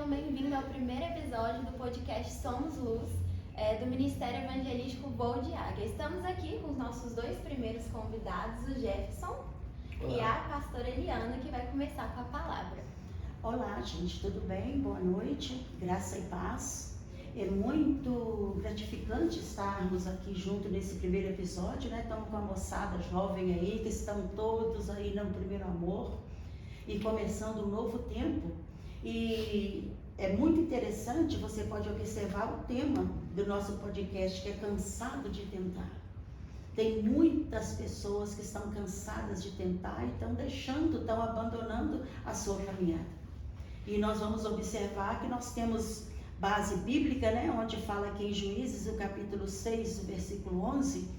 sejam bem-vindos ao primeiro episódio do podcast Somos Luz, do Ministério Evangelístico Voo de Águia. Estamos aqui com os nossos dois primeiros convidados, o Jefferson e a pastora Eliana, que vai começar com a palavra. Olá, gente, tudo bem? Boa noite, graça e paz. É muito gratificante estarmos aqui junto nesse primeiro episódio, né? Estamos com a moçada jovem aí, que estão todos aí no primeiro amor e começando um novo tempo. E é muito interessante, você pode observar o tema do nosso podcast, que é Cansado de Tentar. Tem muitas pessoas que estão cansadas de tentar e estão abandonando a sua caminhada. E nós vamos observar que nós temos base bíblica, né, onde fala aqui em Juízes, o capítulo 6, o versículo 11,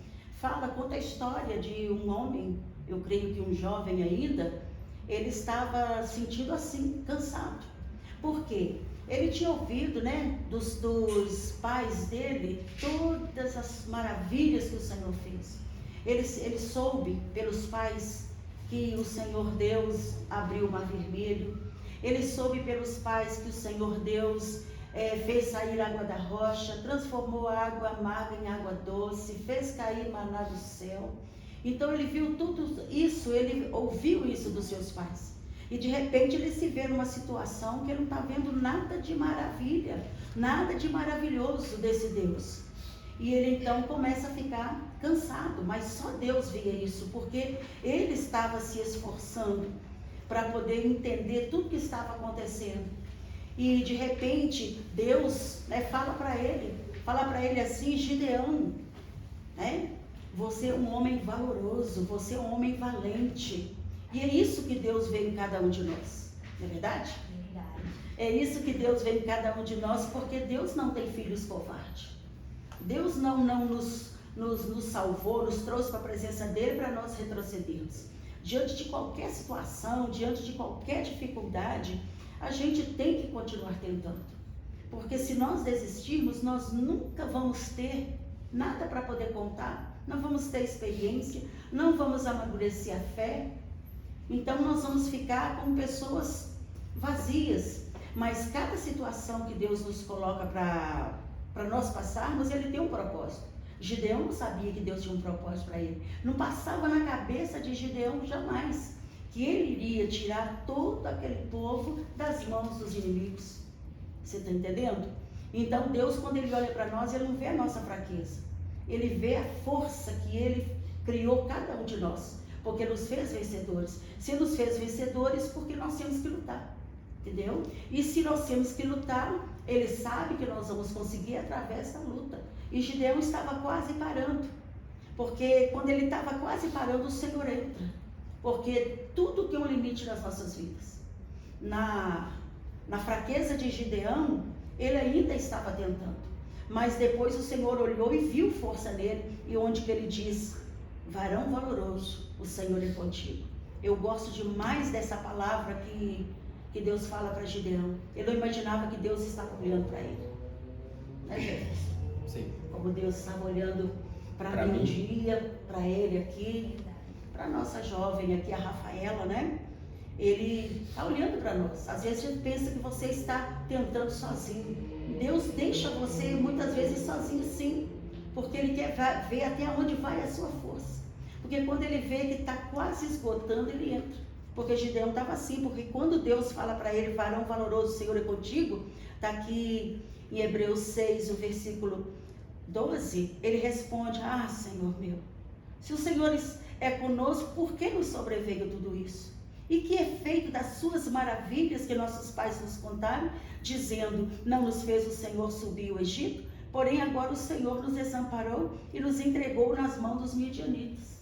conta a história de um homem, eu creio que um jovem ainda, ele estava sentindo assim, cansado. Por quê? Ele tinha ouvido, né, dos pais dele, todas as maravilhas que o Senhor fez. Ele soube pelos pais que o Senhor Deus abriu o mar vermelho. Ele soube pelos pais que o Senhor Deus fez sair água da rocha, transformou a água amarga em água doce, fez cair maná do céu. Então ele viu tudo isso, ele ouviu isso dos seus pais. E de repente ele se vê numa situação que ele não está vendo nada de maravilha, nada de maravilhoso desse Deus. E ele então começa a ficar cansado, mas só Deus via isso, porque ele estava se esforçando para poder entender tudo que estava acontecendo. E de repente Deus, né, fala para ele assim: Gideão, né? Você é um homem valoroso, você é um homem valente. E é isso que Deus vê em cada um de nós, não é verdade? Verdade. É isso que Deus vê em cada um de nós, porque Deus não tem filhos covardes. Deus não nos salvou, nos trouxe para a presença dele para nós retrocedermos. Diante de qualquer situação, diante de qualquer dificuldade, a gente tem que continuar tentando. Porque se nós desistirmos, nós nunca vamos ter nada para poder contar, não vamos ter experiência, não vamos amadurecer a fé. Então nós vamos ficar com pessoas vazias. Mas cada situação que Deus nos coloca para nós passarmos, ele tem um propósito. Gideão não sabia que Deus tinha um propósito para ele. Não passava na cabeça de Gideão jamais que ele iria tirar todo aquele povo das mãos dos inimigos. Você está entendendo? Então Deus, quando ele olha para nós, ele não vê a nossa fraqueza. Ele vê a força que ele criou cada um de nós, porque nos fez vencedores. Se nos fez vencedores, porque nós temos que lutar, entendeu? E se nós temos que lutar, ele sabe que nós vamos conseguir através da luta. E Gideão estava quase parando, porque quando ele estava quase parando, o Senhor entra, porque tudo tem um limite nas nossas vidas. Na fraqueza de Gideão, ele ainda estava tentando, mas depois o Senhor olhou e viu força nele, e onde que ele diz: varão valoroso, o Senhor é contigo. Eu gosto demais dessa palavra que Deus fala para Gideão. Ele não imaginava que Deus estava olhando para ele, né, Jefferson? Sim. Como Deus estava olhando para mim um dia, para ele aqui, para a nossa jovem aqui, a Rafaela, né? Ele está olhando para nós. Às vezes a gente pensa que você está tentando sozinho. Deus deixa você muitas vezes sozinho, sim, porque ele quer ver até onde vai a sua força. Porque quando ele vê que está quase esgotando, ele entra. Porque Gideão estava assim, porque quando Deus fala para ele: varão valoroso, o Senhor é contigo, está aqui em Hebreus 6, o versículo 12, ele responde: ah, Senhor meu, se o Senhor é conosco, por que nos sobreveio tudo isso? E que efeito das suas maravilhas que nossos pais nos contaram, dizendo: não nos fez o Senhor subir o Egito? Porém agora o Senhor nos desamparou e nos entregou nas mãos dos midianitas.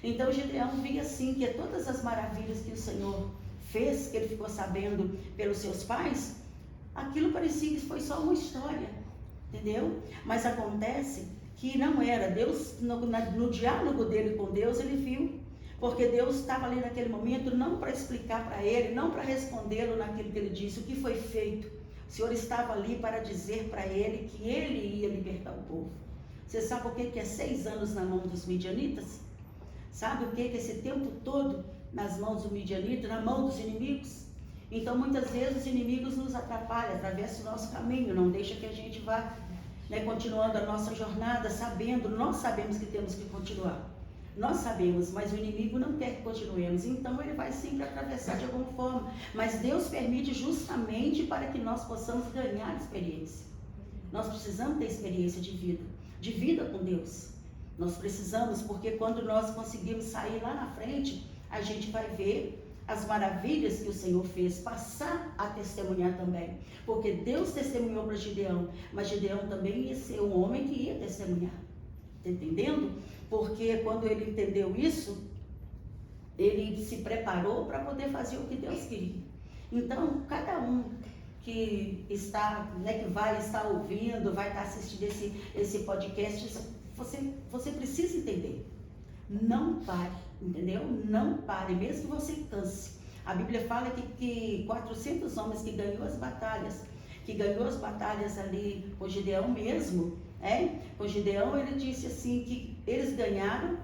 Então Gideão via assim que todas as maravilhas que o Senhor fez, que ele ficou sabendo pelos seus pais, aquilo parecia que foi só uma história, entendeu? Mas acontece que não era. Deus, no diálogo dele com Deus, ele viu, porque Deus estava ali naquele momento não para explicar para ele, não para respondê-lo naquilo que ele disse, o que foi feito. O Senhor estava ali para dizer para ele que ele ia libertar o povo. Você sabe o que é 6 anos na mão dos midianitas? Sabe o que é esse tempo todo nas mãos do midianita, na mão dos inimigos? Então, muitas vezes, os inimigos nos atrapalham, atravessam o nosso caminho, não deixa que a gente vá, né, continuando a nossa jornada, nós sabemos que temos que continuar. Nós sabemos, mas o inimigo não quer que continuemos, então ele vai sempre atravessar de alguma forma. Mas Deus permite justamente para que nós possamos ganhar experiência. Nós precisamos ter experiência de vida com Deus. Nós precisamos, porque quando nós conseguimos sair lá na frente, a gente vai ver as maravilhas que o Senhor fez, passar a testemunhar também. Porque Deus testemunhou para Gideão, mas Gideão também ia ser um homem que ia testemunhar. Está entendendo? Porque quando ele entendeu isso, ele se preparou para poder fazer o que Deus queria. Então, cada um que está, né, que vai estar ouvindo, vai estar assistindo esse podcast, você precisa entender. Não pare, entendeu? Não pare, mesmo que você canse. A Bíblia fala que 400 homens que ganhou as batalhas ali com Gideão mesmo, com Gideão ele disse assim, que eles ganharam,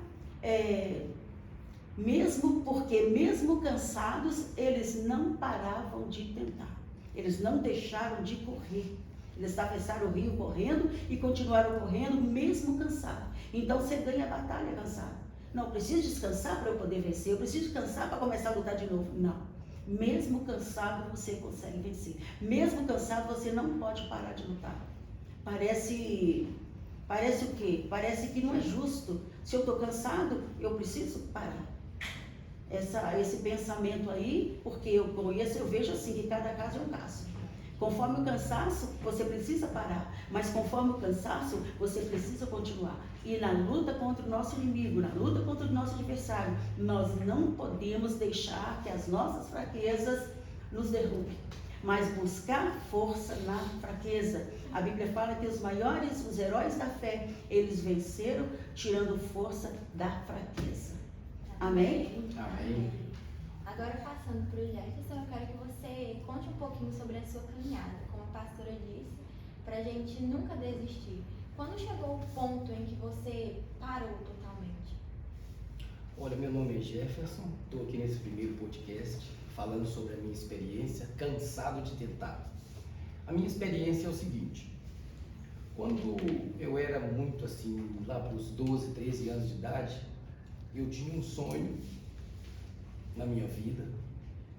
mesmo cansados, eles não paravam de tentar. Eles não deixaram de correr. Eles atravessaram o rio correndo e continuaram correndo mesmo cansados. Então você ganha a batalha cansado. Não, eu preciso descansar para eu poder vencer. Eu preciso descansar para começar a lutar de novo. Não. Mesmo cansado você consegue vencer. Mesmo cansado você não pode parar de lutar. Parece o quê? Parece que não é justo. Se eu estou cansado, eu preciso parar. Esse pensamento aí, porque eu conheço, eu vejo assim, que cada caso é um caso. Conforme o cansaço, você precisa parar, mas conforme o cansaço, você precisa continuar. E na luta contra o nosso inimigo, na luta contra o nosso adversário, nós não podemos deixar que as nossas fraquezas nos derrubem, mas buscar força na fraqueza. A Bíblia fala que os heróis da fé, eles venceram tirando força da fraqueza. Amém? Amém. Agora, passando para o Jefferson, eu quero que você conte um pouquinho sobre a sua caminhada, como a pastora disse, para a gente nunca desistir. Quando chegou o ponto em que você parou totalmente? Olha, meu nome é Jefferson, estou aqui nesse primeiro podcast falando sobre a minha experiência, cansado de tentar. A minha experiência é o seguinte: quando eu era muito assim, lá para os 12, 13 anos de idade, eu tinha um sonho na minha vida,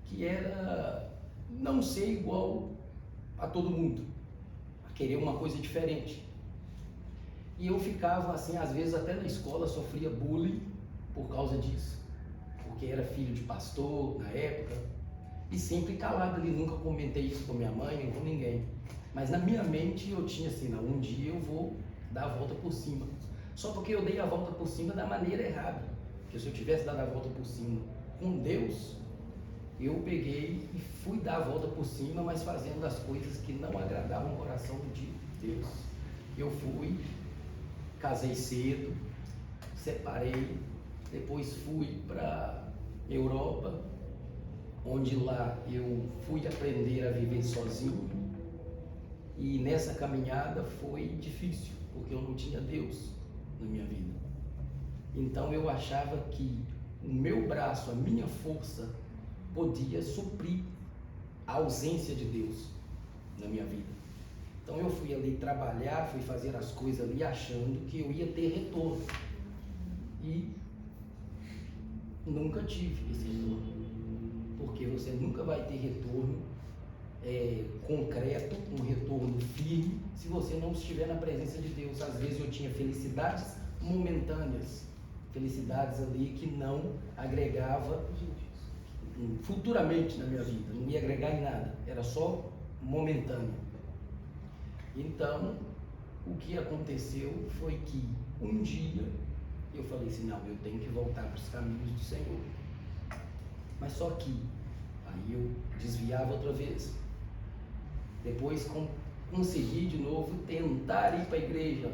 que era não ser igual a todo mundo, a querer uma coisa diferente. E eu ficava assim, às vezes até na escola sofria bullying por causa disso, porque era filho de pastor na época, e sempre calado ali, nunca comentei isso com minha mãe, nem com ninguém. Mas na minha mente eu tinha assim, não, um dia eu vou dar a volta por cima. Só porque eu dei a volta por cima da maneira errada, porque se eu tivesse dado a volta por cima com Deus, eu peguei e fui dar a volta por cima, mas fazendo as coisas que não agradavam o coração de Deus. Eu fui, casei cedo, separei, depois fui para Europa, onde lá eu fui aprender a viver sozinho, e nessa caminhada foi difícil, porque eu não tinha Deus na minha vida. Então eu achava que o meu braço, a minha força, podia suprir a ausência de Deus na minha vida. Então eu fui ali trabalhar, fui fazer as coisas ali achando que eu ia ter retorno. E nunca tive esse retorno. Porque você nunca vai ter retorno concreto, um retorno firme, se você não estiver na presença de Deus. Às vezes eu tinha felicidades momentâneas, felicidades ali que não agregava futuramente na minha vida, não ia agregar em nada, era só momentâneo. Então, o que aconteceu foi que um dia eu falei assim, não, eu tenho que voltar para os caminhos do Senhor. Mas só que aí eu desviava outra vez. Depois consegui de novo tentar ir para a igreja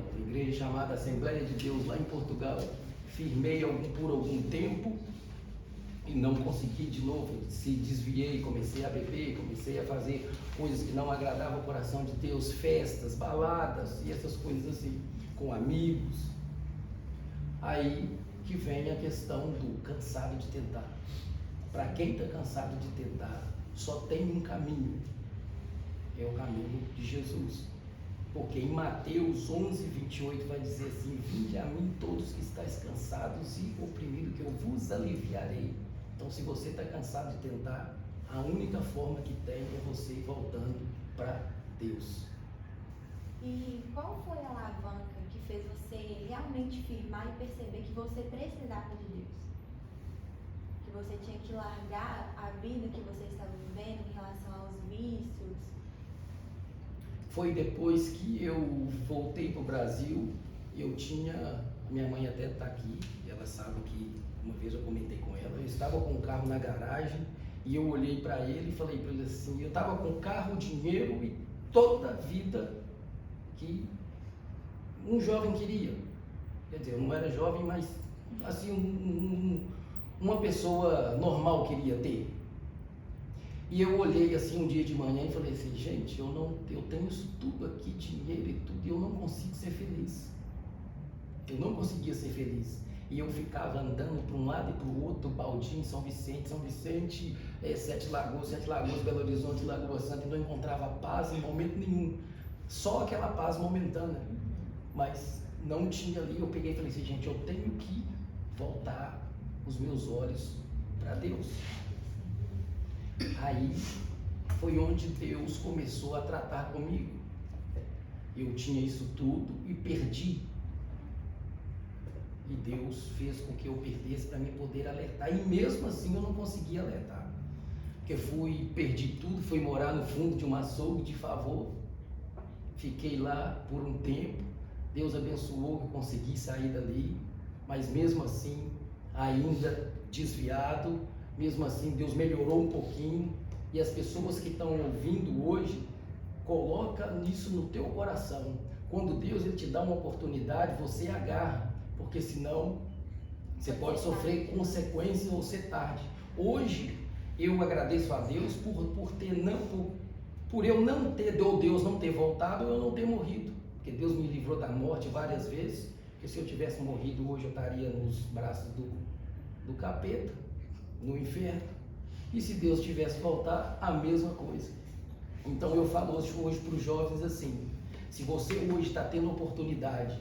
chamada Assembleia de Deus lá em Portugal. Firmei por algum tempo e não consegui de novo, se desviei, comecei a beber, comecei a fazer coisas que não agradavam o coração de Deus, festas, baladas e essas coisas assim, com amigos. Aí que vem a questão do cansado de tentar. Para quem está cansado de tentar, só tem um caminho, é o caminho de Jesus. Porque em Mateus 11:28 vai dizer assim: vinde a mim todos que estáis cansados e oprimidos, que eu vos aliviarei. Então, se você está cansado de tentar, a única forma que tem é você ir voltando para Deus. E qual foi a alavanca que fez você realmente firmar e perceber que você precisava de Deus? Que você tinha que largar a vida que você estava vivendo em relação aos vícios? Foi depois que eu voltei para o Brasil, minha mãe até está aqui, ela sabe que uma vez eu comentei com ela, eu estava com o carro na garagem e eu olhei para ele e falei para ele assim, eu estava com carro, dinheiro e toda a vida que um jovem queria. Quer dizer, eu não era jovem, mas assim, uma pessoa normal queria ter. E eu olhei assim um dia de manhã e falei assim, gente, eu tenho isso tudo aqui, dinheiro e tudo, e eu não consigo ser feliz. Eu não conseguia ser feliz. E eu ficava andando para um lado e para o outro, Baldinho, São Vicente, Sete Lagoas, Belo Horizonte, Lagoa Santa, e não encontrava paz em momento nenhum. Só aquela paz momentânea. Mas não tinha ali, eu peguei e falei assim, gente, eu tenho que voltar os meus olhos para Deus. Aí foi onde Deus começou a tratar comigo. Eu tinha isso tudo e perdi. E Deus fez com que eu perdesse para me poder alertar. E mesmo assim eu não conseguia alertar. Porque perdi tudo, fui morar no fundo de um açougue de favor. Fiquei lá por um tempo. Deus abençoou que eu consegui sair dali. Mas mesmo assim, ainda desviado, mesmo assim Deus melhorou um pouquinho. E as pessoas que estão ouvindo hoje, coloca isso no teu coração. Quando Deus ele te dá uma oportunidade, você agarra, porque senão você pode sofrer consequências ou ser tarde. Hoje eu agradeço a Deus por eu não ter, ou Deus não ter voltado, ou eu não ter morrido. Porque Deus me livrou da morte várias vezes, porque se eu tivesse morrido hoje eu estaria nos braços do capeta, no inferno. E se Deus tivesse voltar, a mesma coisa. Então eu falo hoje para os jovens assim, se você hoje está tendo a oportunidade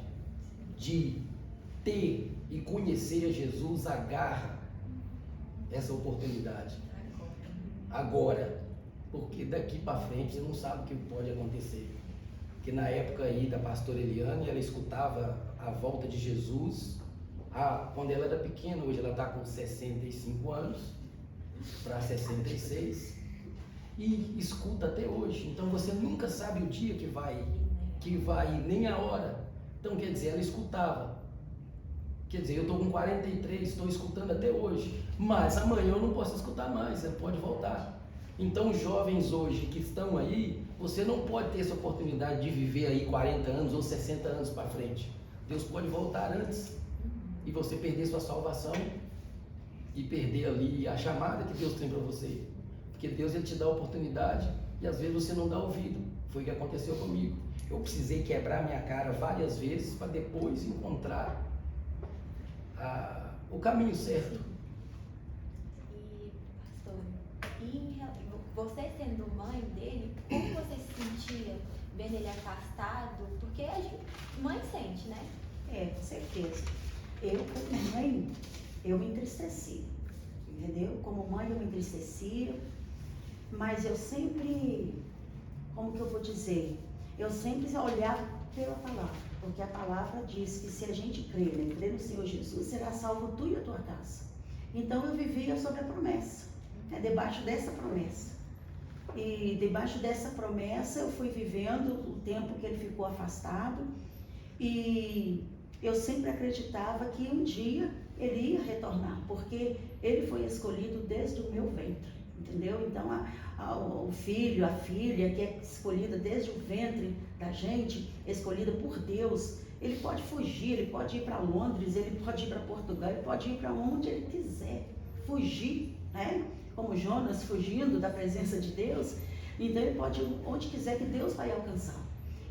de ter e conhecer a Jesus, agarra essa oportunidade. Agora, porque daqui para frente você não sabe o que pode acontecer. Porque na época aí da pastora Eliane, ela escutava a volta de Jesus, quando ela era pequena, hoje ela está com 65 anos, para 66, e escuta até hoje. Então você nunca sabe o dia que vai, nem a hora. Então quer dizer, ela escutava. Quer dizer, eu estou com 43, estou escutando até hoje, mas amanhã eu não posso escutar mais, ela pode voltar. Então os jovens hoje que estão aí, você não pode ter essa oportunidade de viver aí 40 anos ou 60 anos para frente. Deus pode voltar antes e você perder sua salvação e perder ali a chamada que Deus tem para você. Porque Deus ele te dá a oportunidade e às vezes você não dá ouvido. Foi o que aconteceu comigo. Eu precisei quebrar minha cara várias vezes para depois encontrar o caminho certo. E, pastor, você sendo mãe dele, como você se sentia vendo ele afastado? Porque a gente, mãe sente, né? Com certeza. Eu, como mãe, eu me entristeci, entendeu? Como mãe eu me entristecia, mas eu sempre, como que eu vou dizer? Eu sempre olhava pela palavra, porque a palavra diz que se a gente crer, né? Crer no Senhor Jesus, será salvo tu e a tua casa. Então eu vivia sobre a promessa, debaixo dessa promessa. E debaixo dessa promessa eu fui vivendo o tempo que ele ficou afastado, e eu sempre acreditava que um dia ele ia retornar, porque ele foi escolhido desde o meu ventre, entendeu? Então o filho, a filha que é escolhida desde o ventre da gente, escolhida por Deus, ele pode fugir, ele pode ir para Londres, ele pode ir para Portugal, ele pode ir para onde ele quiser, fugir, né? Como Jonas fugindo da presença de Deus. Então ele pode ir onde quiser que Deus vai alcançar.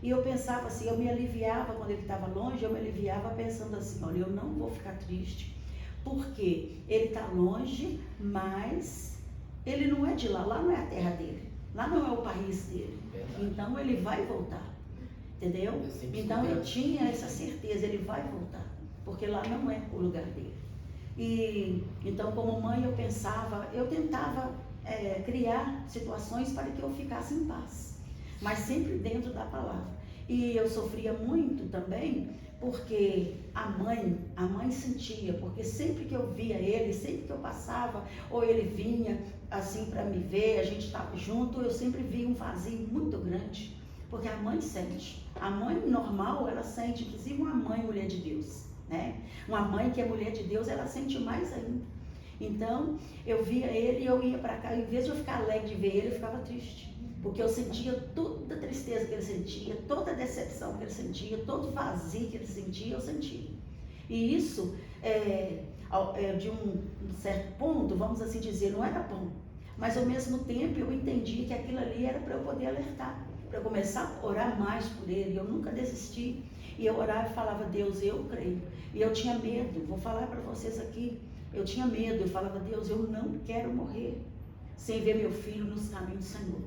E eu pensava assim, eu me aliviava quando ele estava longe, eu me aliviava pensando assim, olha, eu não vou ficar triste, porque ele está longe, mas ele não é de lá, lá não é a terra dele, lá não é o país dele. Verdade. Então ele vai voltar, entendeu? Eu sempre Então soube eu assim. tinha essa certeza, ele vai voltar, porque lá não é o lugar dele. E então, como mãe, eu pensava, eu tentava criar situações para que eu ficasse em paz, mas sempre dentro da palavra. E eu sofria muito também, porque a mãe sentia, porque sempre que eu via ele, sempre que eu passava, ou ele vinha assim para me ver, a gente estava junto, eu sempre via um vazio muito grande, porque a mãe sente. A mãe normal, ela sente, inclusive uma mãe mulher de Deus, né? Uma mãe que é mulher de Deus, ela sente mais ainda. Então, eu via ele e eu ia para cá, em vez de eu ficar alegre de ver ele, eu ficava triste. Porque eu sentia toda a tristeza que ele sentia, toda a decepção que ele sentia, todo o vazio que ele sentia, eu sentia. E isso, de um certo ponto, vamos assim dizer, não era bom. Mas ao mesmo tempo eu entendi que aquilo ali era para eu poder alertar, para eu começar a orar mais por ele. Eu nunca desisti. E eu orava e falava, Deus, eu creio. E eu tinha medo, vou falar para vocês aqui, eu tinha medo, eu falava, Deus, eu não quero morrer sem ver meu filho nos caminhos do Senhor.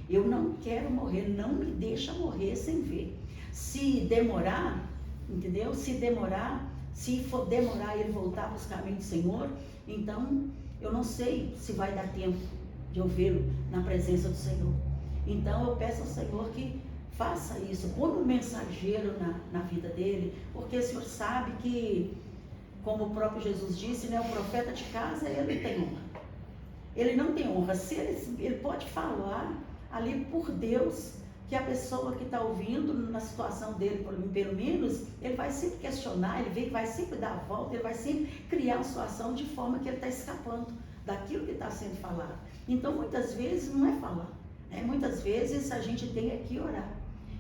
Eu não quero morrer, não me deixa morrer sem ver. Se demorar, entendeu? Se for demorar ele voltar para os caminhos do Senhor, então eu não sei se vai dar tempo de eu vê-lo na presença do Senhor. Então eu peço ao Senhor que faça isso, põe um mensageiro na vida dele, porque o Senhor sabe que, como o próprio Jesus disse, né, o profeta de casa, ele não tem honra. Ele não tem honra. Se ele pode falar ali por Deus, que a pessoa que está ouvindo, na situação dele, pelo menos, ele vai sempre questionar, ele vai sempre dar a volta, ele vai sempre criar uma situação de forma que ele está escapando daquilo que está sendo falado. Então, muitas vezes, não é falar, né? Muitas vezes a gente tem que orar.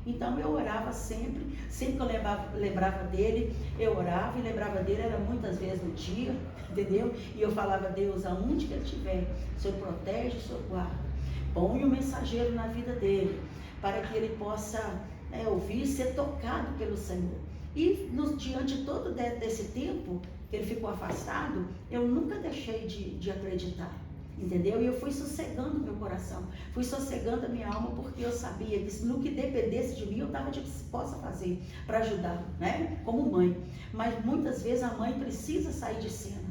Então, eu orava sempre que eu lembrava dele, eu orava e lembrava dele, era muitas vezes no dia, entendeu? E eu falava, Deus, aonde que ele estiver, o Senhor protege, o Senhor guarda. Põe um mensageiro na vida dele, para que ele possa ouvir e ser tocado pelo Senhor. E diante todo desse tempo que ele ficou afastado, eu nunca deixei de acreditar, entendeu? E eu fui sossegando meu coração, fui sossegando a minha alma, porque eu sabia que no que dependesse de mim, eu estava disposta a fazer para ajudar, né? Como mãe. Mas muitas vezes a mãe precisa sair de cena,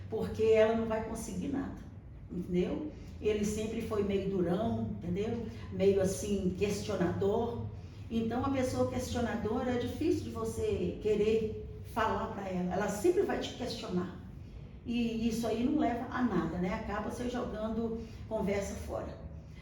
porque ela não vai conseguir nada, entendeu? Ele sempre foi meio durão, entendeu? Meio assim, questionador. Então, a pessoa questionadora é difícil de você querer falar para ela. Ela sempre vai te questionar. E isso aí não leva a nada, né? Acaba você jogando conversa fora,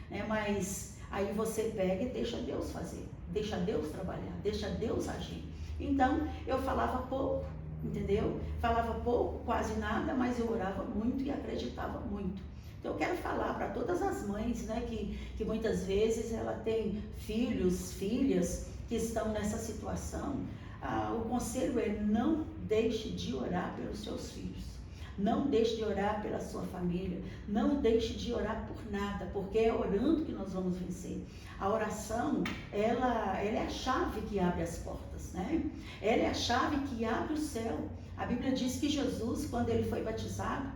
né? Mas aí você pega e deixa Deus fazer. Deixa Deus trabalhar, deixa Deus agir. Então, eu falava pouco, entendeu? Falava pouco, quase nada, mas eu orava muito e acreditava muito. Então, eu quero falar para todas as mães, né, que muitas vezes ela tem filhos, filhas que estão nessa situação. O conselho é: não deixe de orar pelos seus filhos, não deixe de orar pela sua família, não deixe de orar por nada, porque é orando que nós vamos vencer. A oração, ela é a chave que abre as portas, né? Ela é a chave que abre o céu. A Bíblia diz que Jesus, quando ele foi batizado,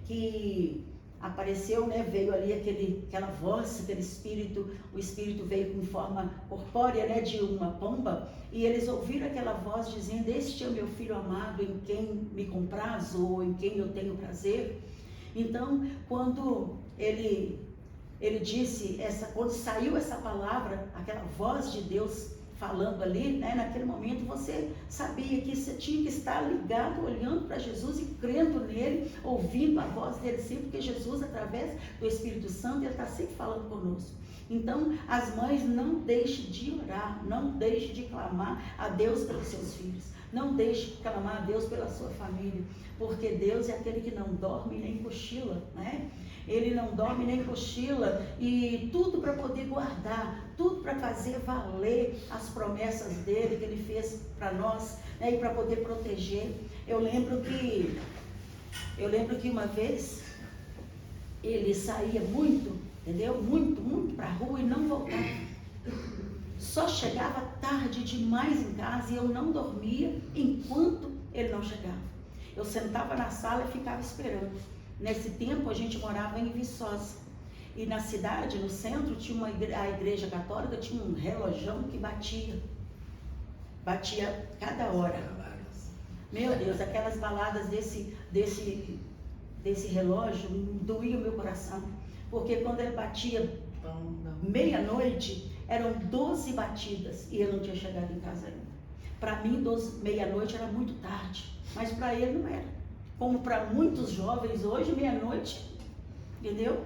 que apareceu, né, veio ali aquela voz, aquele espírito, o espírito veio com forma corpórea, né, de uma pomba, e eles ouviram aquela voz dizendo: este é o meu filho amado, em quem me compraz, ou em quem eu tenho prazer. Então, quando ele disse, quando saiu essa palavra, aquela voz de Deus falando ali, né, naquele momento você sabia que você tinha que estar ligado, olhando para Jesus e crendo nele, ouvindo a voz dele sempre, porque Jesus, através do Espírito Santo, ele está sempre falando conosco. Então, as mães, não deixem de orar, não deixem de clamar a Deus pelos seus filhos, não deixe de clamar a Deus pela sua família, porque Deus é aquele que não dorme nem cochila, né? Ele não dorme nem cochila, e tudo para poder guardar, tudo para fazer valer as promessas dele que ele fez para nós, né? E para poder proteger. Eu lembro que uma vez ele saía muito, entendeu? Muito para a rua e não voltava. Só chegava tarde demais em casa e eu não dormia enquanto ele não chegava. Eu sentava na sala e ficava esperando. Nesse tempo a gente morava em Viçosa. E na cidade, no centro, tinha a igreja católica tinha um relojão que batia cada hora. Meu Deus, aquelas baladas desse relógio doía o meu coração. Porque quando ele batia meia-noite, eram 12 batidas e eu não tinha chegado em casa ainda. Para mim, meia-noite era muito tarde, mas para ele não era. Como para muitos jovens hoje, meia-noite, entendeu?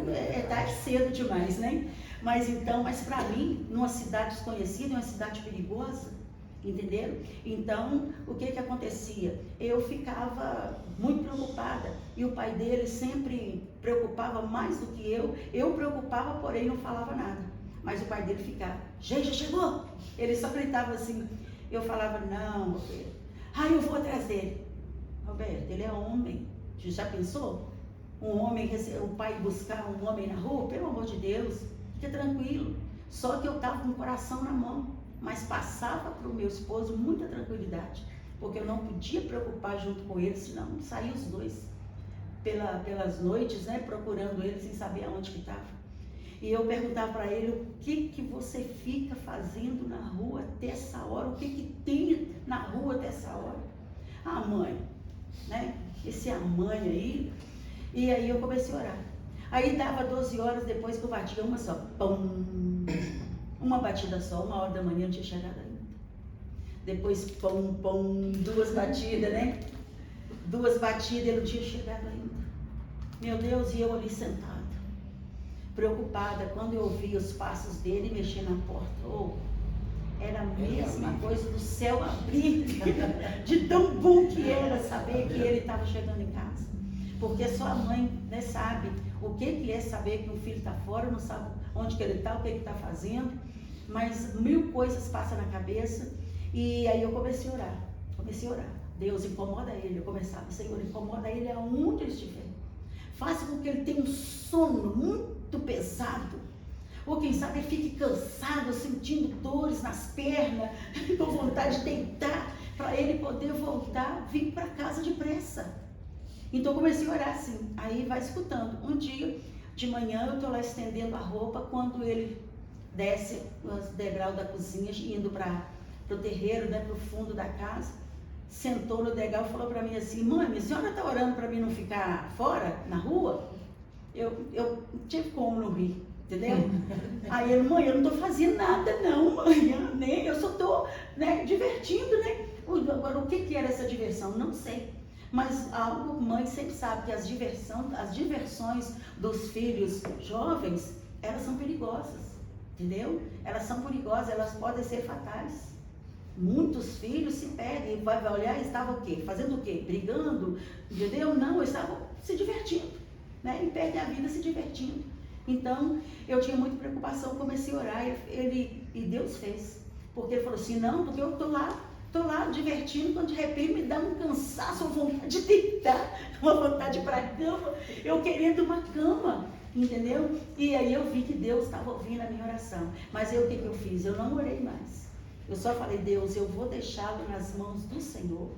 É tarde cedo demais, né? Mas para mim, numa cidade desconhecida, uma cidade perigosa, entenderam? Então, o que acontecia? Eu ficava muito preocupada e o pai dele sempre preocupava mais do que eu. Eu preocupava, porém não falava nada. Mas o pai dele ficava, gente, já chegou? Ele só gritava assim. Eu falava, não, Roberto. Eu vou atrás dele. Roberto, ele é homem. Você já pensou? Um homem, o pai buscar um homem na rua? Pelo amor de Deus, fica tranquilo. Só que eu estava com o coração na mão. Mas passava para o meu esposo muita tranquilidade. Porque eu não podia preocupar junto com ele, senão saíam os dois. Pelas noites, né, procurando ele sem saber aonde que estava. E eu perguntava para ele, o que você fica fazendo na rua até essa hora? O que tem na rua até essa hora? Mãe, né? Esse a mãe aí. E aí eu comecei a orar. Aí dava 12 horas depois que eu batia uma só. Pum! Uma batida só, 1h da manhã eu não tinha chegado ainda. Depois, pum, pum, 2 batidas, né? 2 batidas eu não tinha chegado ainda. Meu Deus, e eu ali sentada, preocupada, quando eu ouvi os passos dele mexer na porta. Era a mesma coisa do céu abrir, de tão bom que era saber que ele estava chegando em casa. Porque só a mãe, né, sabe o que é saber que o filho está fora, não sabe onde que ele está, o que ele está fazendo, mas 1000 coisas passam na cabeça. E aí eu comecei a orar. Deus, incomoda ele. Eu começava, Senhor, incomoda ele aonde ele estiver. Faça com que ele tenha um sono muito pesado. Ou quem sabe ele fique cansado, sentindo dores nas pernas, com vontade de deitar, para ele poder voltar, vir para casa depressa. Então eu comecei a orar assim, aí vai escutando. Um dia, de manhã, eu estou lá estendendo a roupa, quando ele desce os degraus da cozinha, indo para o terreiro, né, para o fundo da casa, sentou no degrau e falou para mim assim, mãe, a senhora está orando para mim não ficar fora, na rua? Eu não tive como não rir, entendeu? Aí ele, mãe, eu não estou fazendo nada não, mãe, nem, eu só estou, né, divertindo, né? Agora, o que era essa diversão? Não sei. Mas a mãe sempre sabe que as diversões dos filhos jovens, elas são perigosas, entendeu? Elas são perigosas, elas podem ser fatais. Muitos filhos se perdem e vai olhar e estavam o quê? Fazendo o quê? Brigando, entendeu? Não, estavam se divertindo, né? E perdem a vida se divertindo. Então, eu tinha muita preocupação, comecei a orar e Deus fez. Porque ele falou assim, não, porque eu estou lá divertindo, quando de repente me dá um cansaço, uma vontade de deitar, uma vontade de ir para a cama, eu querendo uma cama, entendeu? E aí eu vi que Deus estava ouvindo a minha oração. Mas o que eu fiz? Eu não orei mais. Eu só falei, Deus, eu vou deixá-lo nas mãos do Senhor,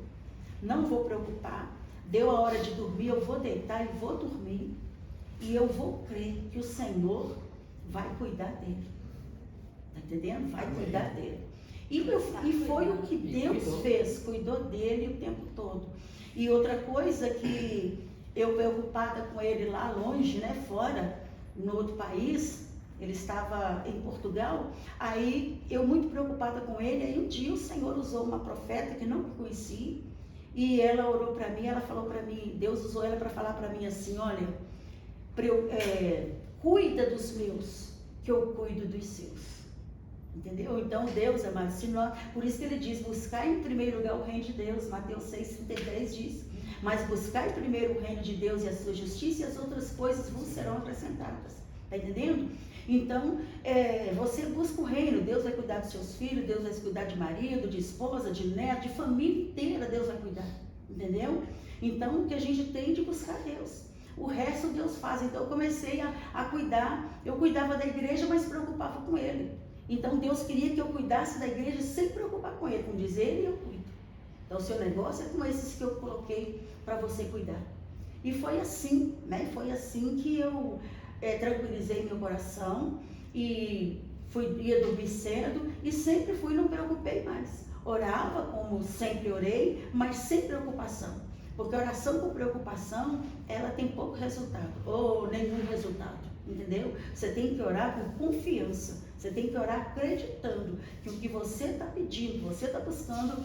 não vou preocupar. Deu a hora de dormir, eu vou deitar e vou dormir. E eu vou crer que o Senhor vai cuidar dele. Está entendendo? Vai cuidar dele. E foi o que Deus fez, cuidou dele o tempo todo. E outra coisa que eu preocupada com ele lá longe, né, fora, no outro país, ele estava em Portugal, aí eu muito preocupada com ele, aí um dia o Senhor usou uma profeta que não me conhecia, e ela orou para mim, ela falou para mim, Deus usou ela para falar para mim assim, olha, cuida dos meus, que eu cuido dos seus. Entendeu? Então Deus, amado, por isso que ele diz, buscar em primeiro lugar o reino de Deus, Mateus 6,33 diz, mas buscar em primeiro o reino de Deus e a sua justiça e as outras coisas vos serão acrescentadas. Está entendendo? Então, você busca o reino, Deus vai cuidar dos seus filhos, Deus vai cuidar de marido, de esposa, de neto, de família inteira, Deus vai cuidar. Entendeu? Então, o que a gente tem de buscar Deus. O resto Deus faz. Então, eu comecei a cuidar, eu cuidava da igreja, mas preocupava com ele. Então, Deus queria que eu cuidasse da igreja sem preocupar com ele, como diz ele, eu cuido. Então, o seu negócio é com esses que eu coloquei para você cuidar. E foi assim, né? Foi assim que eu tranquilizei meu coração e ia dormir cedo e sempre fui, não me preocupei mais. Orava como sempre orei, mas sem preocupação. Porque oração com preocupação, ela tem pouco resultado, ou nenhum resultado, entendeu? Você tem que orar com confiança, você tem que orar acreditando que o que você está pedindo, você está buscando,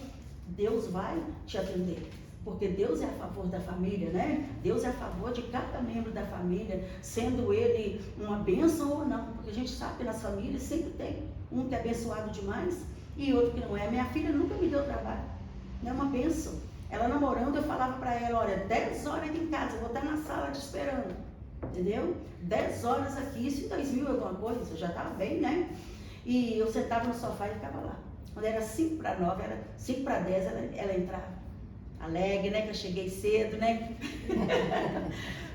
Deus vai te atender. Porque Deus é a favor da família, né? Deus é a favor de cada membro da família, sendo ele uma bênção ou não. Porque a gente sabe que nas famílias sempre tem um que é abençoado demais e outro que não é. Minha filha nunca me deu trabalho, é uma bênção. Ela namorando, eu falava para ela, olha, 10 horas aqui em casa, eu vou estar na sala te esperando, entendeu? 10 horas aqui, isso em 2000 alguma coisa, eu já estava bem, né? E eu sentava no sofá e ficava lá. Quando era 5 para 9, era 5 para 10, ela entrava. Alegre, né? Que eu cheguei cedo, né?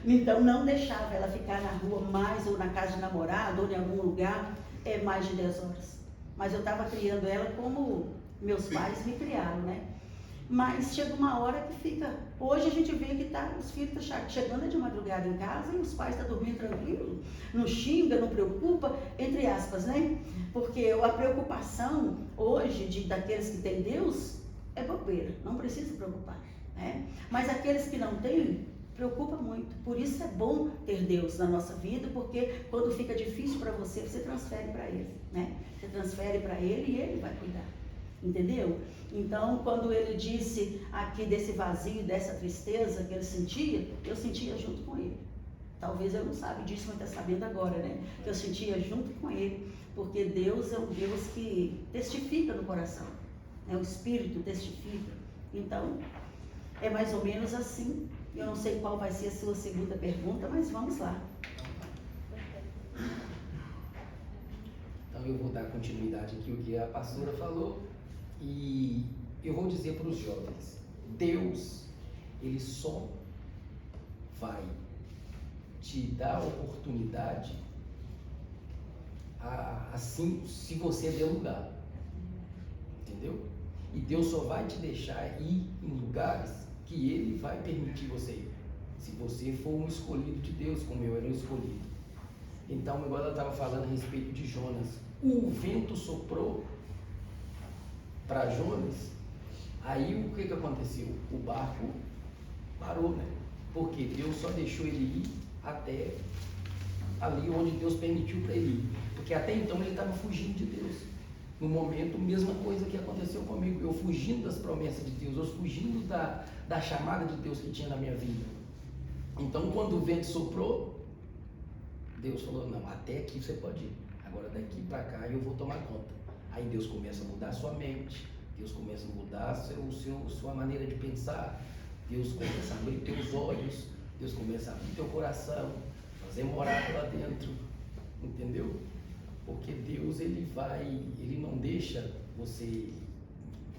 Então não deixava ela ficar na rua mais, ou na casa de namorado, ou em algum lugar, mais de 10 horas. Mas eu estava criando ela como meus pais me criaram, né? Mas chega uma hora que fica... Hoje a gente vê que os filhos estão chegando de madrugada em casa e os pais estão dormindo tranquilo, não xinga, não preocupa, entre aspas, né? Porque a preocupação hoje daqueles que têm Deus é bobeira, não precisa se preocupar, né? Mas aqueles que não têm, preocupa muito. Por isso é bom ter Deus na nossa vida, porque quando fica difícil para você, você transfere para Ele, né? Você transfere para Ele e Ele vai cuidar. Entendeu? Então, quando ele disse aqui desse vazio, dessa tristeza que ele sentia, eu sentia junto com ele. Talvez eu não saiba disso, mas está sabendo agora, né? Que eu sentia junto com ele, porque Deus é um Deus que testifica no coração, né? O Espírito testifica. Então, é mais ou menos assim. Eu não sei qual vai ser a sua segunda pergunta, mas vamos lá. Então, eu vou dar continuidade aqui ao que a pastora falou. E eu vou dizer para os jovens, Deus, Ele só vai te dar a oportunidade assim, se você der lugar, entendeu? E Deus só vai te deixar ir em lugares que Ele vai permitir você ir, se você for um escolhido de Deus, como eu era um escolhido. Então, agora ela estava falando a respeito de Jonas. O vento soprou para Jonas, aí o que aconteceu? O barco parou, né? Porque Deus só deixou ele ir até ali onde Deus permitiu para ele ir. Porque até então ele estava fugindo de Deus. No momento, mesma coisa que aconteceu comigo. Eu fugindo das promessas de Deus, eu fugindo da chamada de Deus que tinha na minha vida. Então, quando o vento soprou, Deus falou, não, até aqui você pode ir. Agora daqui para cá eu vou tomar conta. Aí Deus começa a mudar a sua mente, Deus começa a mudar sua maneira de pensar, Deus começa a abrir teus olhos, Deus começa a abrir teu coração, fazer morada lá dentro, entendeu? Porque Deus, Ele não deixa você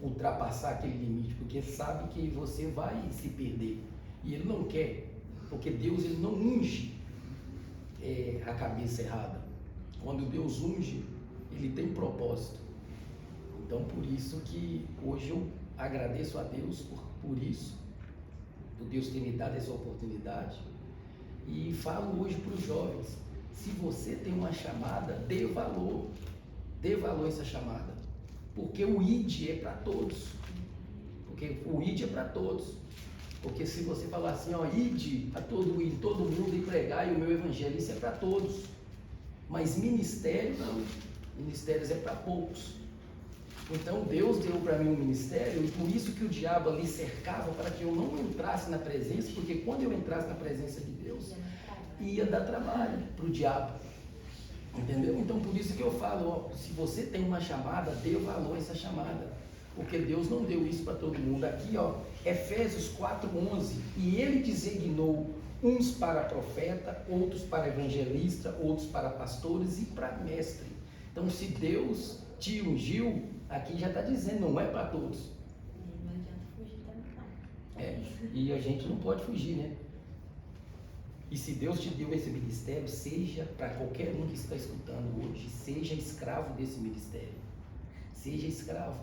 ultrapassar aquele limite, porque sabe que você vai se perder, e Ele não quer, porque Deus, Ele não unge a cabeça errada. Quando Deus unge, Ele tem propósito. Então, por isso que hoje eu agradeço a Deus por isso, por Deus ter me dado essa oportunidade. E falo hoje para os jovens, se você tem uma chamada, dê valor a essa chamada. Porque o ID é para todos. Porque o ID é para todos. Porque se você falar assim, ó, ID a todo mundo e pregar, e o meu evangelho, isso é para todos. Mas ministério não. Ministérios é para poucos. Então Deus deu para mim um ministério, e por isso que o diabo ali cercava para que eu não entrasse na presença, porque quando eu entrasse na presença de Deus, ia dar trabalho para o diabo. Entendeu? Então por isso que eu falo, ó, se você tem uma chamada, dê valor a essa chamada. Porque Deus não deu isso para todo mundo. Aqui, ó, Efésios 4:11, e Ele designou uns para profeta, outros para evangelista, outros para pastores e para mestre. Então, se Deus te ungiu, aqui já está dizendo, não é para todos. Não adianta fugir também, não. E a gente não pode fugir, né? E se Deus te deu esse ministério, seja para qualquer um que está escutando hoje, seja escravo desse ministério. Seja escravo.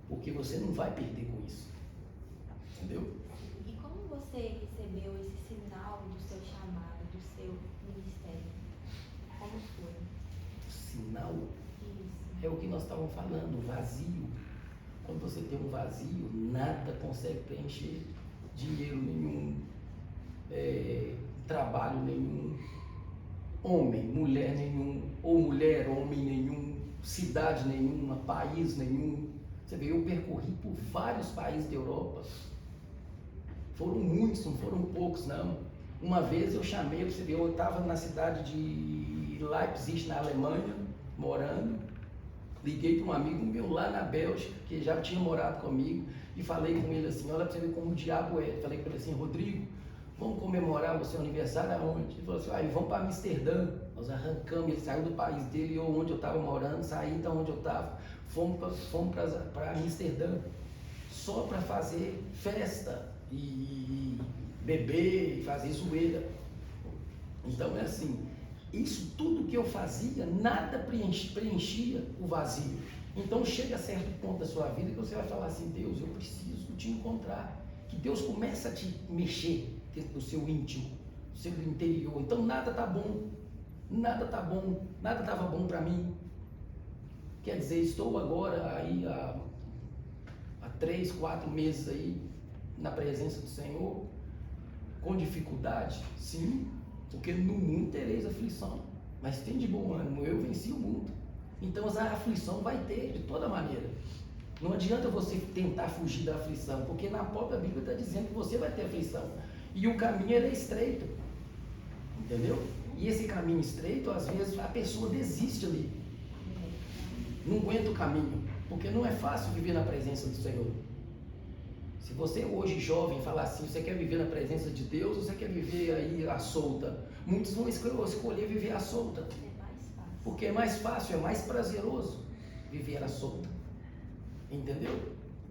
Porque você não vai perder com isso. Entendeu? E como você recebeu esse sinal do seu chamado, do seu ministério? Como foi? Sinal Isso. é o que nós estávamos falando, o vazio. Quando você tem um vazio, nada consegue preencher. Dinheiro nenhum, trabalho nenhum, homem, mulher nenhum, ou mulher, homem nenhum, cidade nenhuma, país nenhum. Você vê, eu percorri por vários países da Europa. Foram muitos, não foram poucos, não. Uma vez eu chamei, você vê, eu estava na cidade de Leipzig, na Alemanha, morando. Liguei para um amigo meu lá na Bélgica, que já tinha morado comigo, e falei com ele assim, olha para você ver como o diabo é. Falei com ele assim, Rodrigo, vamos comemorar o seu aniversário aonde? Ele falou assim, vamos para Amsterdã. Nós arrancamos, ele saiu do país dele, eu onde eu estava morando, saí de onde eu estava, fomos para Amsterdã, só para fazer festa e beber, e fazer zoeira. Então é assim, isso tudo que eu fazia, nada preenchia o vazio. Então chega a certo ponto da sua vida que você vai falar assim, Deus, eu preciso te encontrar. Que Deus começa a te mexer dentro do seu íntimo, do seu interior. Então nada tá bom, nada estava bom para mim. Quer dizer, estou agora aí há 3, 4 meses aí na presença do Senhor, com dificuldade, sim, porque no mundo tereis aflição, mas tem de bom ânimo, eu venci o mundo. Então a aflição vai ter de toda maneira. Não adianta você tentar fugir da aflição, porque na própria Bíblia está dizendo que você vai ter aflição. E o caminho é estreito, entendeu? E esse caminho estreito, às vezes a pessoa desiste ali, não aguenta o caminho, porque não é fácil viver na presença do Senhor. Se você hoje jovem falar assim, você quer viver na presença de Deus ou você quer viver aí à solta? Muitos vão escolher viver à solta. É mais fácil. Porque é mais fácil, é mais prazeroso viver à solta. Entendeu?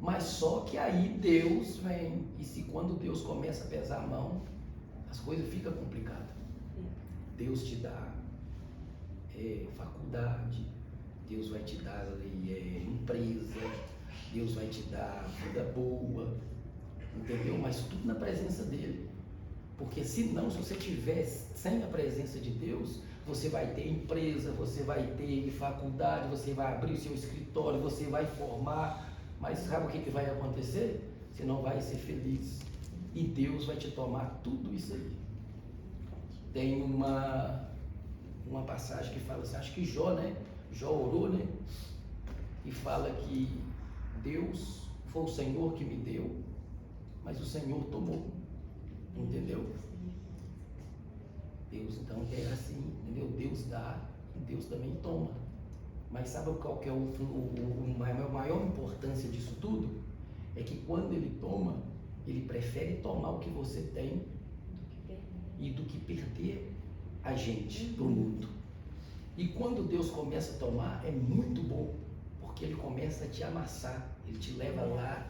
Mas só que aí Deus vem. E se quando Deus começa a pesar a mão, as coisas ficam complicadas. Deus te dá faculdade, Deus vai te dar empresa, Deus vai te dar vida boa, entendeu? Mas tudo na presença dele. Porque senão, se você estiver sem a presença de Deus, você vai ter empresa, você vai ter faculdade, você vai abrir o seu escritório, você vai formar, mas sabe o que vai acontecer? Você não vai ser feliz. E Deus vai te tomar tudo isso aí. Tem uma passagem que fala assim, acho que Jó, né? Jó orou, né? E fala que Deus foi o Senhor que me deu, mas o Senhor tomou. Entendeu? Deus então é assim, entendeu? Deus dá e Deus também toma. Mas sabe qual que é a maior importância disso tudo? É que quando ele toma, ele prefere tomar o que você tem e do que perder a gente para o mundo. E quando Deus começa a tomar, é muito bom, porque ele começa a te amassar, ele te leva lá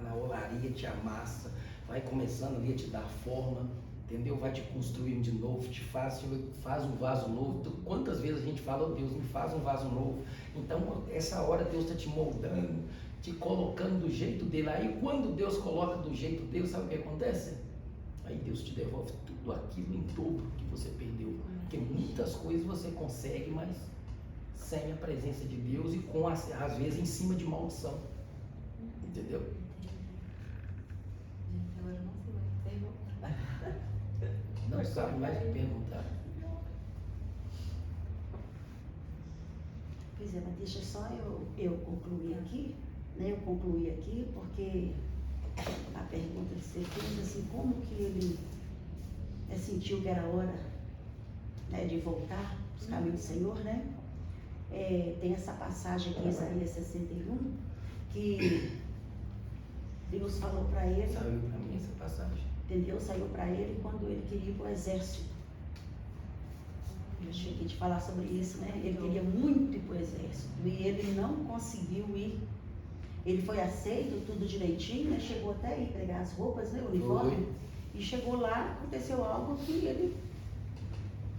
na olaria, te amassa, vai começando ali a te dar forma, entendeu? Vai te construindo de novo, te faz um vaso novo. Então, quantas vezes a gente fala, oh, Deus, me faz um vaso novo. Então, essa hora Deus está te moldando, te colocando do jeito dele. Aí, quando Deus coloca do jeito dele, sabe o que acontece? Aí Deus te devolve tudo aquilo em dobro que você perdeu. Porque muitas coisas você consegue, mas sem a presença de Deus e com, às vezes, em cima de maldição. Entendeu? Agora eu não sei mais perguntar. Não sabe mais o que perguntar. Pois é, mas deixa só eu concluir aqui, né? Eu concluí aqui porque a pergunta que você fez, assim, como que ele sentiu que era hora, né, de voltar aos caminhos do Senhor, né? Tem essa passagem aqui, Isaías 61, que Deus falou para ele, Saiu para mim essa passagem. entendeu? Saiu para ele quando ele queria ir para o exército. Eu cheguei de falar sobre isso, né? Ele queria muito ir para o exército e ele não conseguiu ir. Ele foi aceito, tudo direitinho, né? Chegou até a ir pegar as roupas, né? O uniforme. E chegou lá, aconteceu algo que ele,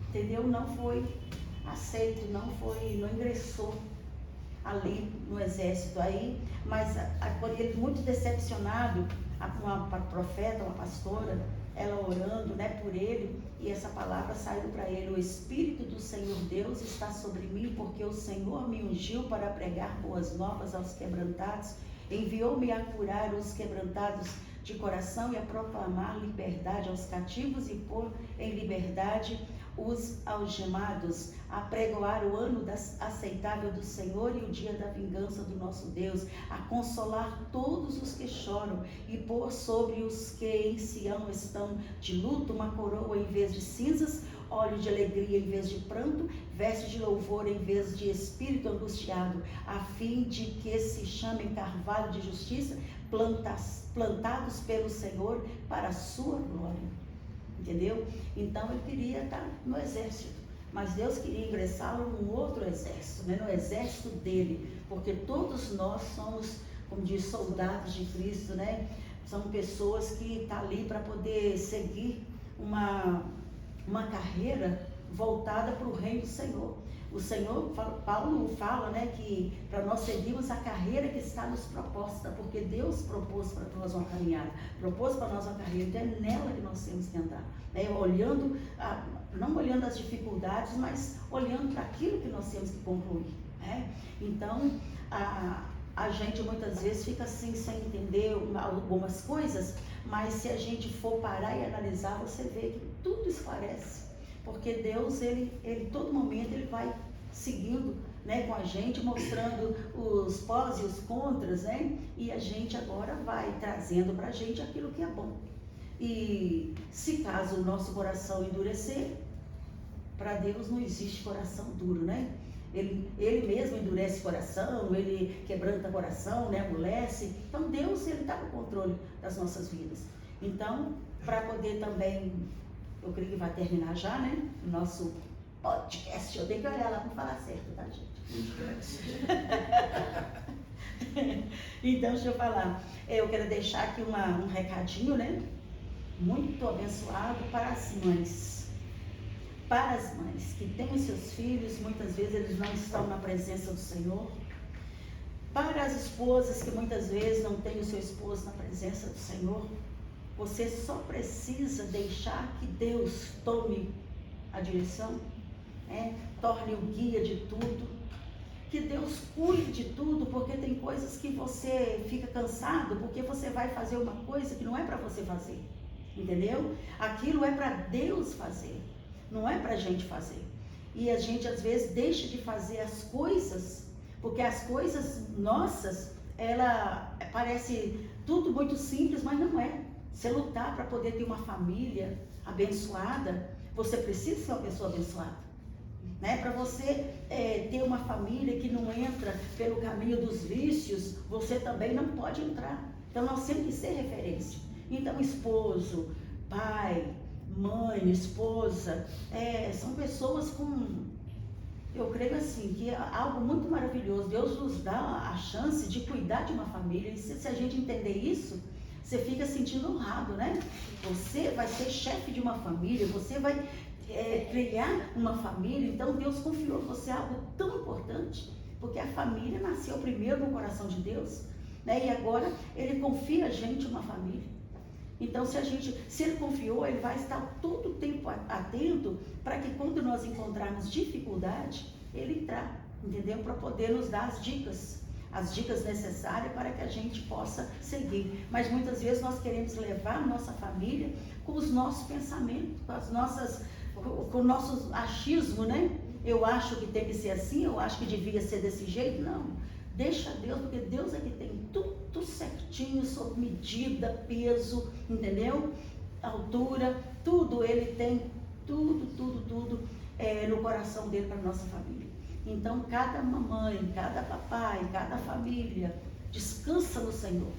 entendeu? Não foi aceito, não ingressou ali no exército aí, mas quando ele muito decepcionado, uma profeta, uma pastora, ela orando, né, por ele, e essa palavra saiu para ele: o Espírito do Senhor Deus está sobre mim, porque o Senhor me ungiu para pregar boas novas aos quebrantados, enviou-me a curar os quebrantados de coração e a proclamar liberdade aos cativos e pôr em liberdade os algemados, a pregoar o ano aceitável do Senhor e o dia da vingança do nosso Deus, a consolar todos os que choram e pôr sobre os que em Sião estão de luto uma coroa em vez de cinzas, óleo de alegria em vez de pranto, veste de louvor em vez de espírito angustiado, a fim de que se chamem carvalho de justiça, plantados pelo Senhor para a sua glória. Entendeu? Então ele queria estar no exército, mas Deus queria ingressá-lo num outro exército, né? No exército dele, porque todos nós somos, como diz, soldados de Cristo, né? São pessoas que estão ali para poder seguir uma carreira voltada para o reino do Senhor. O Senhor, Paulo fala, né, que para nós seguirmos a carreira que está nos proposta, porque Deus propôs para nós uma caminhada, propôs para nós uma carreira, então é nela que nós temos que andar, né, olhando, não olhando as dificuldades, mas olhando para aquilo que nós temos que concluir, né? Então, a gente muitas vezes fica assim, sem entender algumas coisas, mas se a gente for parar e analisar, você vê que tudo esclarece. Porque Deus, ele todo momento, ele vai seguindo, né, com a gente, mostrando os pós e os contras, né? E a gente agora vai trazendo para a gente aquilo que é bom. E se caso o nosso coração endurecer, para Deus não existe coração duro, né? Ele mesmo endurece o coração, ele quebranta o coração, né, amolece. Então Deus, ele está no controle das nossas vidas. Então, para poder também, eu creio que vai terminar já, né? O nosso podcast. Eu tenho que olhar lá para falar certo, tá, gente? Então, deixa eu falar. Eu quero deixar aqui um recadinho, né? Muito abençoado para as mães. Para as mães que têm os seus filhos, muitas vezes eles não estão na presença do Senhor. Para as esposas que muitas vezes não têm o seu esposo na presença do Senhor. Você só precisa deixar que Deus tome a direção, né? Torne o guia de tudo, que Deus cuide de tudo, porque tem coisas que você fica cansado, porque você vai fazer uma coisa que não é para você fazer, entendeu? Aquilo é para Deus fazer, não é para a gente fazer. E a gente às vezes deixa de fazer as coisas, porque as coisas nossas, ela parece tudo muito simples, mas não é. Você lutar para poder ter uma família abençoada, você precisa ser uma pessoa abençoada, né? Para você ter uma família que não entra pelo caminho dos vícios, você também não pode entrar. Então nós temos que ser referência. Então esposo, pai, mãe, esposa, são pessoas com, eu creio assim, que é algo muito maravilhoso. Deus nos dá a chance de cuidar de uma família, e se a gente entender isso, você fica sentindo honrado, né? Você vai ser chefe de uma família, você vai criar uma família, então Deus confiou em você algo tão importante, porque a família nasceu primeiro no coração de Deus, né? E agora Ele confia a gente uma família. Então se Ele confiou, Ele vai estar todo o tempo atento para que quando nós encontrarmos dificuldade, Ele entrar, entendeu? Para poder nos dar as dicas necessárias para que a gente possa seguir. Mas muitas vezes nós queremos levar a nossa família com os nossos pensamentos, com o nosso achismo, né? Eu acho que tem que ser assim, eu acho que devia ser desse jeito. Não, deixa Deus, porque Deus é que tem tudo certinho, sob medida, peso, entendeu? Altura, tudo, Ele tem tudo no coração dele para a nossa família. Então, cada mamãe, cada papai, cada família, descansa no Senhor.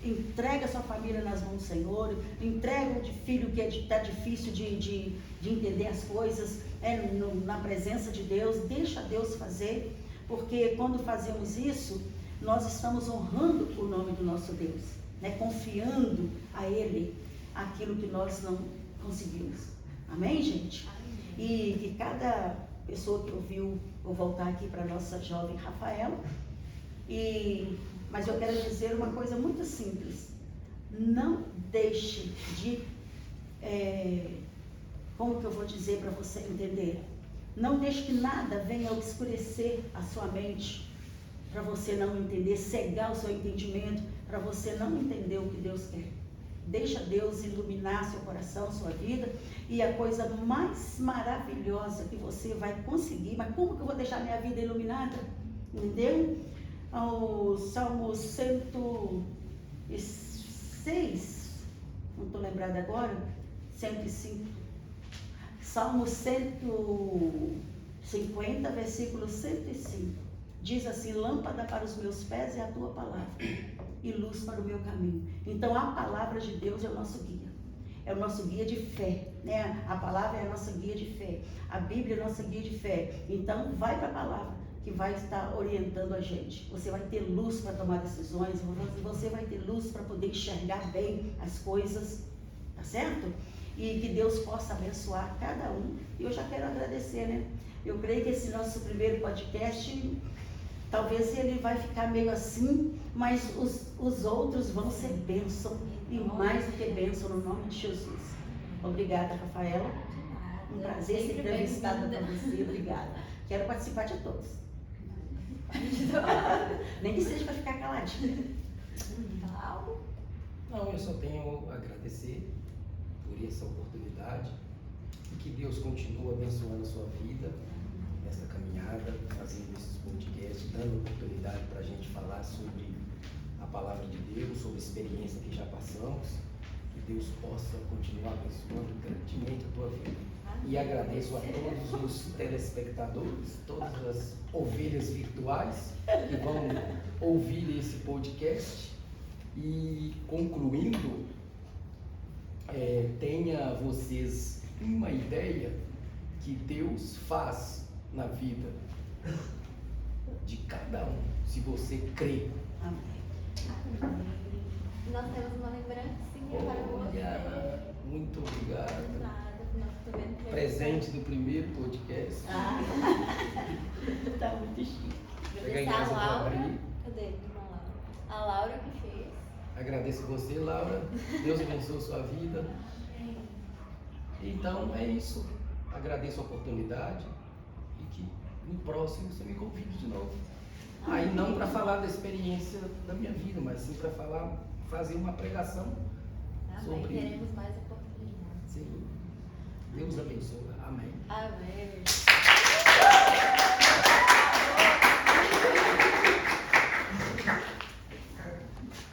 Entrega a sua família nas mãos do Senhor. Entrega o filho que está difícil de entender as coisas na presença de Deus. Deixa Deus fazer, porque quando fazemos isso, nós estamos honrando o nome do nosso Deus, né? Confiando a Ele aquilo que nós não conseguimos. Amém, gente? E que cada pessoa que ouviu, vou voltar aqui para a nossa jovem Rafaela, mas eu quero dizer uma coisa muito simples. Não deixe de, como que eu vou dizer para você entender? Não deixe que nada venha obscurecer a sua mente, para você não entender, cegar o seu entendimento, para você não entender o que Deus quer. Deixa Deus iluminar seu coração, sua vida, e a coisa mais maravilhosa que você vai conseguir, mas como que eu vou deixar minha vida iluminada? Entendeu? O Salmo 106, não estou lembrada agora, 105, Salmo 150, versículo 105, diz assim: lâmpada para os meus pés é a tua palavra e luz para o meu caminho. Então a palavra de Deus é o nosso guia, é o nosso guia de fé, né? A palavra é a nossa guia de fé, a Bíblia é a nossa guia de fé. Então vai para a palavra, que vai estar orientando a gente. Você vai ter luz para tomar decisões, você vai ter luz para poder enxergar bem as coisas, tá certo? E que Deus possa abençoar cada um. E eu já quero agradecer, né? Eu creio que esse nosso primeiro podcast, talvez ele vai ficar meio assim, mas os outros vão ser bênção, e mais do que bênção, no nome de Jesus. Obrigada, Rafaela. Um prazer ser entrevistada para você. Obrigada. Quero participar de todos. Nem que seja para ficar caladinha. Não, eu só tenho a agradecer por essa oportunidade e que Deus continue abençoando a sua vida nessa caminhada, fazendo esses podcasts, dando oportunidade para a gente falar sobre a palavra de Deus, sobre a experiência que já passamos. Que Deus possa continuar abençoando grandemente a tua vida. E agradeço a todos os telespectadores, todas as ovelhas virtuais que vão ouvir esse podcast. E concluindo, tenha vocês uma ideia que Deus faz na vida de cada um, se você crê. Amém. Nós temos uma lembrancinha para você. Muito obrigado. Nada, nós também temos. Presente do primeiro podcast. Tá muito chique. Agradecer a Laura. Cadê? Não, Laura. A Laura que fez. Agradeço você, Laura. Deus abençoe a sua vida. Então é isso. Agradeço a oportunidade e que no próximo você me convide de novo. Aí não para falar da experiência da minha vida, mas sim para fazer uma pregação sobre. Teremos mais oportunidades. Sim. Deus abençoe. Amém. Amém.